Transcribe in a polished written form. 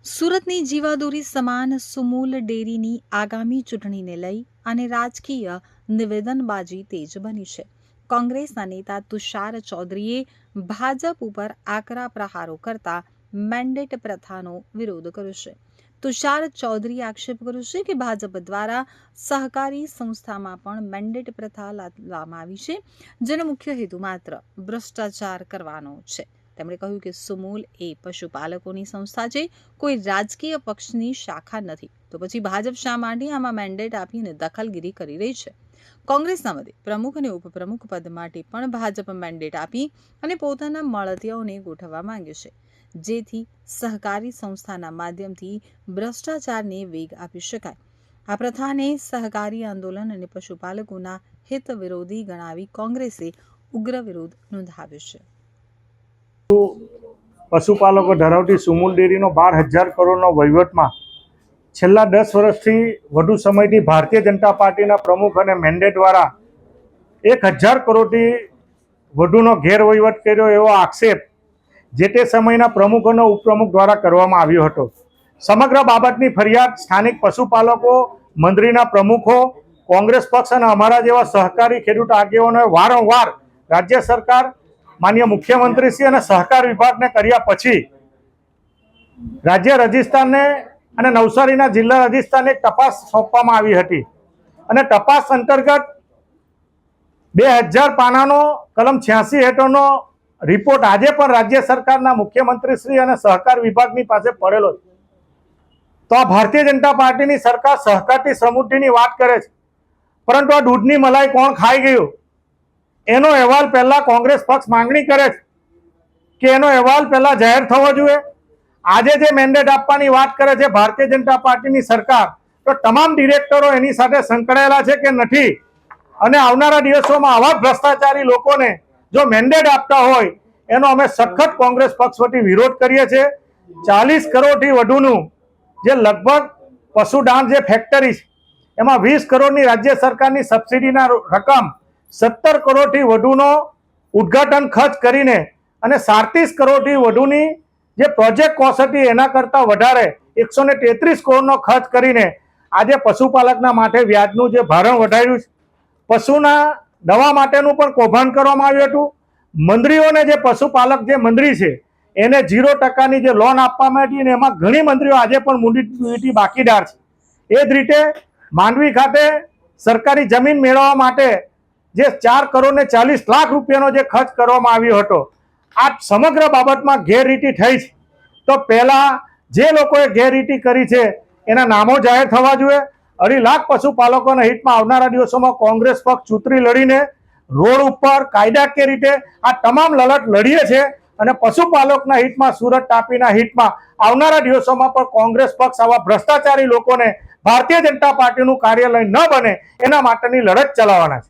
સુરતની જીવાદોરી સમાન સુમૂલ ડેરીની આગામી ચૂંટણીને લઈ અને રાજકીય નિવેદનબાજી તેજ બની છે. કોંગ્રેસના નેતા તુષાર ચૌધરીએ ભાજપ ઉપર આકરા પ્રહારો કરતા મેન્ડેટ પ્રથાનો વિરોધ કર્યો છે. તુષાર ચૌધરીએ આક્ષેપ કર્યો છે કે ભાજપ દ્વારા સહકારી સંસ્થામાં પણ મેન્ડેટ પ્રથા લાદવામાં આવી છે, જેનો મુખ્ય હેતુ માત્ર ભ્રષ્ટાચાર કરવાનો છે. તેમણે કહ્યું કે સુમૂલ એ પશુપાલકોની સંસ્થા છે, કોઈ રાજકીય પક્ષની શાખા નથી. તો પછી ભાજપ શા માટે આમાં મેન્ડેટ આપીને દખલગીરી કરી રહી છે? કોંગ્રેસના મતે પ્રમુખ અને ઉપપ્રમુખ પદ માટે પણ ભાજપ મેન્ડેટ આપી અને પોતાના મળતિયાઓને ગોઠવવા માંગે છે, જેથી સહકારી સંસ્થાના માધ્યમથી ભ્રષ્ટાચારને વેગ આપી શકાય. આ પ્રથાને સહકારી આંદોલન અને પશુપાલકોના હિત વિરોધી ગણાવી કોંગ્રેસે ઉગ્ર વિરોધ નોંધાવ્યો છે. પશુપાલકો ધરાવતી સુમૂલ ડેરીનો 12,000 કરોડનો વહીવટમાં છેલ્લા 10 વર્ષથી વધુ સમયથી ભારતીય જનતા પાર્ટીના પ્રમુખ અને મેન્ડેટ દ્વારા 1,000 કરોડથી વધુનો ગેરવહીવટ કર્યો એવો આક્ષેપ જે તે સમયના પ્રમુખ અને ઉપપ્રમુખ દ્વારા કરવામાં આવ્યો હતો. સમગ્ર બાબતની ફરિયાદ સ્થાનિક પશુપાલકો, મંડળીના પ્રમુખો, કોંગ્રેસ પક્ષ અને અમારા જેવા સહકારી ખેડૂત આગેવાનોએ વારંવાર રાજ્ય સરકાર, માનનીય મુખ્યમંત્રીશ્રી અને સહકાર વિભાગને કર્યા પછી રાજ્ય રજિસ્ટ્રારને અને નવસારીના જિલ્લા રજિસ્ટ્રારને તપાસ સોંપવામાં આવી હતી અને તપાસ અંતર્ગત 2000 પાનાનો કલમ 86 હેઠળનો રિપોર્ટ આજે પણ રાજ્ય સરકારના મુખ્યમંત્રીશ્રી અને સહકાર વિભાગની પાસે પડેલો છે. તો આ ભારતીય જનતા પાર્ટીની સરકાર સહકારની સમૃદ્ધિની વાત કરે છે, પરંતુ આ દૂધની મલાઈ કોણ ખાઈ ગયું એનો અહેવાલ પહેલા કોંગ્રેસ પક્ષ માંગણી કરે છે કે એનો અહેવાલ પહેલા જાહેર થવો જોઈએ. આજે જે મેન્ડેટ આપવાની વાત કરે છે ભારતીય જનતા પાર્ટીની સરકાર, તો તમામ ડિરેક્ટરો એની સાથે સંકળાયેલા છે કે નથી, અને આવનારા દિવસોમાં આવા ભ્રષ્ટાચારી લોકોને જો મેન્ડેટ આપતા હોય એનો અમે સખત કોંગ્રેસ પક્ષ વતી વિરોધ કરીએ છીએ. 40 કરોડથી વધુનું જે લગભગ પશુદાન જે ફેક્ટરી છે એમાં 20 કરોડની રાજ્ય સરકારની સબસિડીના રકમ 17 કરોડથી વધુનો ઉદ્ઘાટન ખર્ચ કરીને અને 37 કરોડથી વધુની જે પ્રોજેક્ટ કોસ્ટ હતી એના કરતાં વધારે 133 કરોડનો ખર્ચ કરીને આજે પશુપાલકના માટે વ્યાજનું જે ભારણ વધાર્યું છે. પશુના દવા માટેનું પણ કૌભાંડ કરવામાં આવ્યું હતું. મંડળીઓને જે પશુપાલક જે મંડળી છે એને 0% જે લોન આપવામાં આવી અને એમાં ઘણી મંડળીઓ આજે પણ મૂડી બાકીદાર છે. એ જ રીતે માંડવી ખાતે સરકારી જમીન મેળવવા માટે જે 4 કરોડ ને 40 લાખ રૂપિયાનો જે ખર્ચ કરવામાં આવ્યો હતો, આ સમગ્ર બાબતમાં ગેરરીતિ થઈ છે. તો પહેલા જે લોકોએ ગેરરીતિ કરી છે એના નામો જાહેર થવા જોઈએ. 2.5 લાખ પશુપાલકોના હિતમાં આવનારા દિવસોમાં કોંગ્રેસ પક્ષ ચૂંટણી લડીને રોડ ઉપર કાયદાકીય રીતે આ તમામ લડત લડીએ છે અને પશુપાલકના હિતમાં, સુરત તાપીના હિતમાં આવનારા દિવસોમાં પણ કોંગ્રેસ પક્ષ આવા ભ્રષ્ટાચારી લોકોને ભારતીય જનતા પાર્ટીનું કાર્યાલય ન બને એના માટેની લડત ચલાવવાના છે.